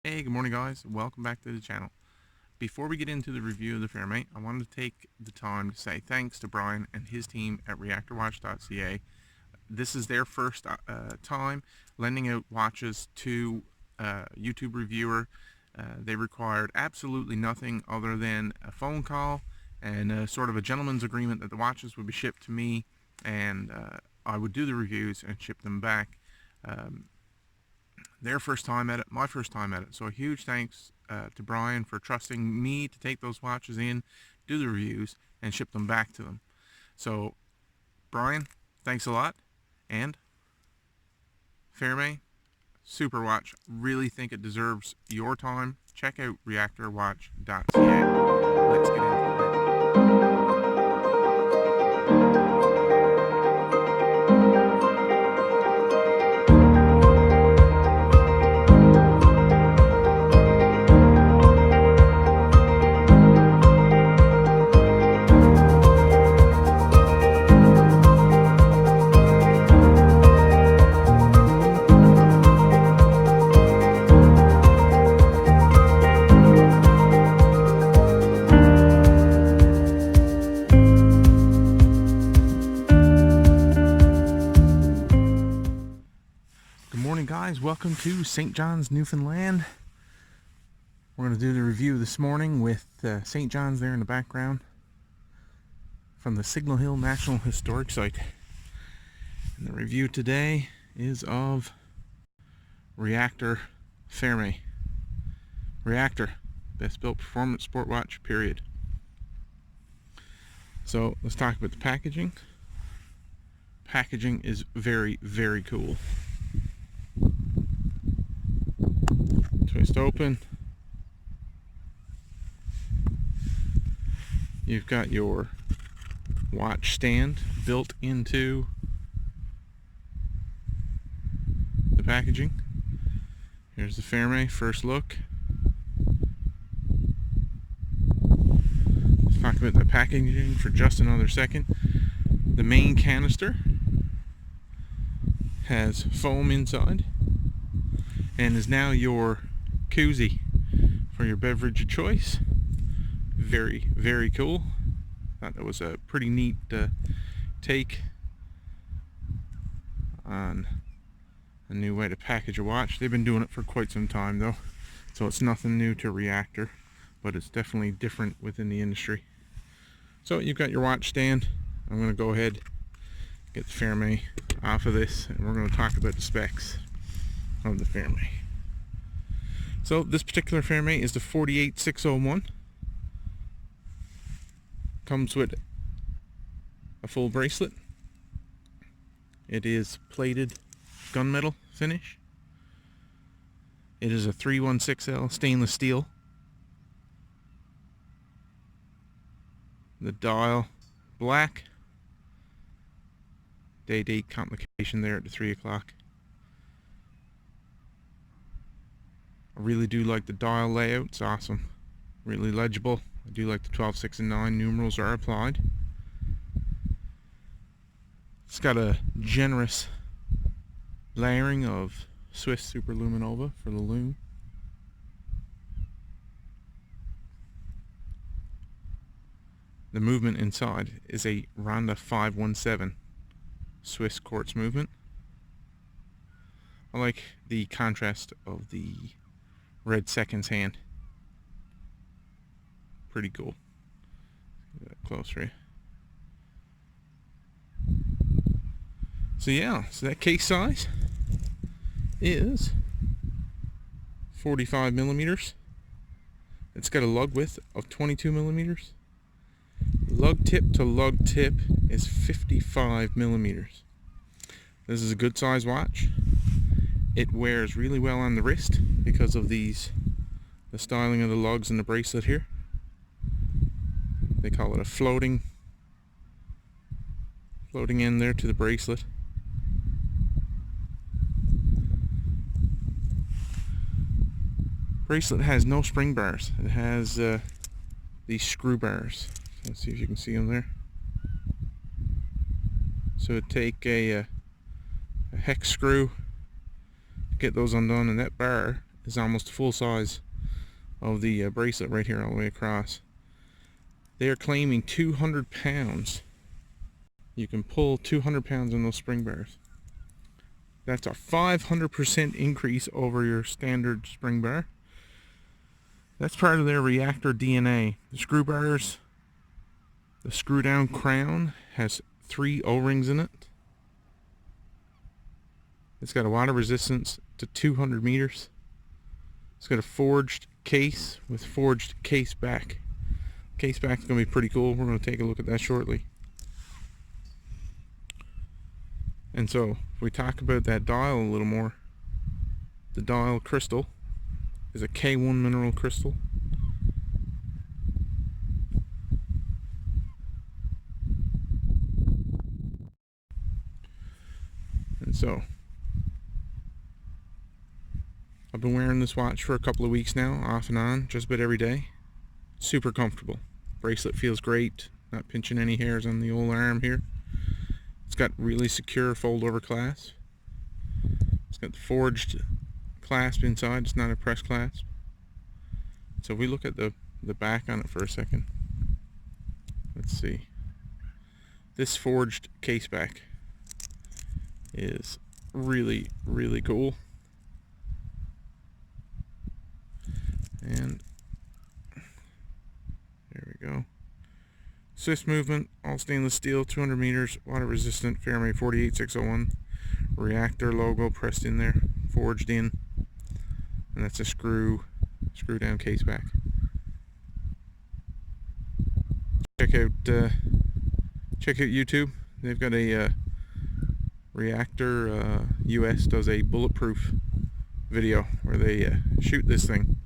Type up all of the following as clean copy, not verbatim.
Hey, good morning guys. Welcome back to the channel. Before we get into the review of the Fermi, I wanted to take the time to say thanks to Brian and his team at reactorwatch.ca. This is their first time lending out watches to a YouTube reviewer. They required absolutely nothing other than a phone call and sort of a gentleman's agreement that the watches would be shipped to me, and I would do the reviews and ship them back. Their first time at it, my first time at it. So a huge thanks to Brian for trusting me to take those watches in, do the reviews, and ship them back to them. So, Brian, thanks a lot. And Fermi, super watch. Really think it deserves your time. Check out reactorwatch.ca. Let's get into it. Good morning guys, welcome to St. John's, Newfoundland. We're going to do the review this morning with St. John's there in the background from the Signal Hill National Historic Site. And the review today is of Reactor Fermi. Reactor, best built performance sport watch, period. So let's talk about the packaging. Packaging is very, very cool. Twist open. You've got your watch stand built into the packaging. Here's the Fermi first look. Let's talk about the packaging for just another second. The main canister has foam inside and is now your koozie for your beverage of choice. Very, very cool. Thought that was a pretty neat take on a new way to package a watch. They've been doing it for quite some time though, so it's nothing new to Reactor, but it's definitely different within the industry. So you've got your watch stand. I'm going to go ahead, get the Fermi off of this, and we're going to talk about the specs of the Fermi. So this particular Fermi is the 48601. Comes with a full bracelet. It is plated gunmetal finish. It is a 316L stainless steel. The dial black. Day-date complication there at the 3 o'clock. I really do like the dial layout. It's awesome. Really legible. I do like the 12, 6, and 9 numerals are applied. It's got a generous layering of Swiss Superluminova for the lume. The movement inside is a Ronda 517 Swiss quartz movement. I like the contrast of the red seconds hand. Pretty cool. Get that close for you. So yeah, so that case size is 45 millimeters. It's got a lug width of 22 millimeters. Lug tip to lug tip is 55 millimeters. This is a good size watch. It wears really well on the wrist because of the styling of the lugs and the bracelet here. They call it a floating end there to the bracelet. Bracelet has no spring bars. It has these screw bars. Let's see if you can see them there. So take a hex screw, get those undone, and that bar is almost the full size of the bracelet right here all the way across. They are claiming 200 pounds. You can pull 200 pounds on those spring bars. That's a 500% increase over your standard spring bar. That's part of their Reactor DNA. The screw bars, the screw down crown has 3 O-rings in it. It's got a water resistance to 200 meters. It's got a forged case with forged case back. Case back is going to be pretty cool. We're going to take a look at that shortly. And so, if we talk about that dial a little more, the dial crystal is a K1 mineral crystal. And so, I've been wearing this watch for a couple of weeks now, off and on, just about every day. Super comfortable. Bracelet feels great, not pinching any hairs on the old arm here. It's got really secure fold over clasp. It's got the forged clasp inside, it's not a press clasp. So if we look at the back on it for a second. Let's see. This forged case back is really, really cool. And there we go. Swiss movement, all stainless steel, 200 meters, water resistant, Fermi 48601. Reactor logo pressed in there, forged in. And that's a screw down case back. Check out YouTube. They've got a Reactor US does a bulletproof video where they shoot this thing.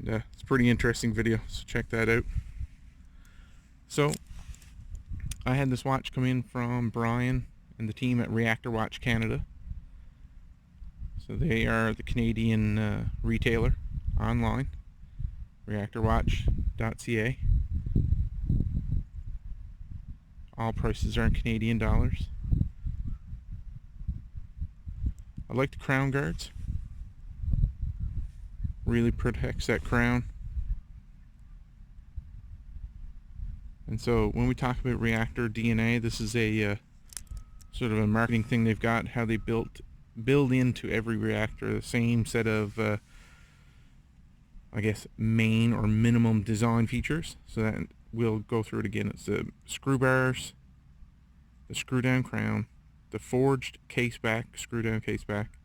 And it's a pretty interesting video, so check that out. So, I had this watch come in from Brian and the team at Reactor Watch Canada. So they are the Canadian retailer online, reactorwatch.ca. All prices are in Canadian dollars. I like the crown guards. Really protects that crown. And so when we talk about Reactor DNA, this is a sort of a marketing thing they've got, how they build into every reactor the same set of I guess main or minimum design features. So that we'll go through it again. It's the screw bars, the screw down crown, the forged case back, screw down case back,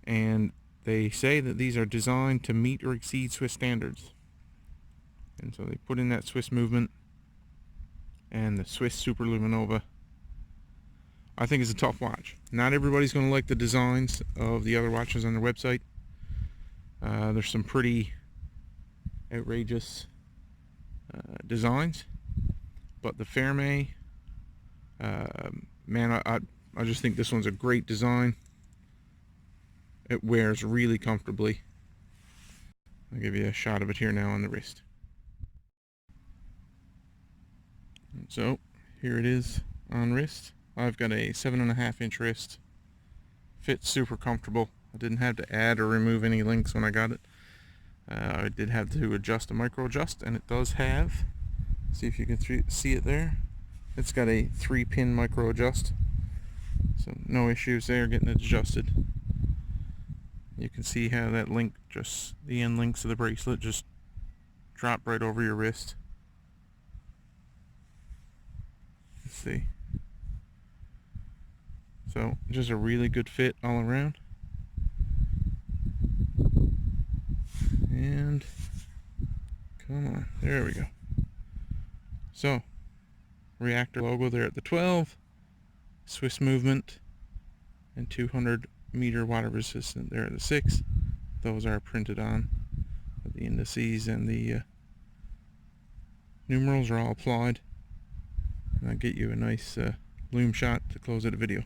and they say that these are designed to meet or exceed Swiss standards. And so they put in that Swiss movement and the Swiss Superluminova. I think it's a tough watch. Not everybody's going to like the designs of the other watches on their website. There's some pretty outrageous designs, but the Fermi, man, I just think this one's a great design. It wears really comfortably. I'll give you a shot of it here now on the wrist. So here it is on wrist. I've got a 7.5-inch wrist. Fits super comfortable. I didn't have to add or remove any links when I got it. I did have to adjust a micro adjust, and it does have, see if you can see it there, it's got a 3-pin micro adjust, so no issues there getting it adjusted. You can see how that link, just the end links of the bracelet just drop right over your wrist. Let's see. So just a really good fit all around. And come on, there we go. So Reactor logo there at the 12, Swiss movement, and 200-meter water resistant there at the 6. Those are printed on. The indices and the numerals are all applied. And I'll get you a nice loom shot to close out the video.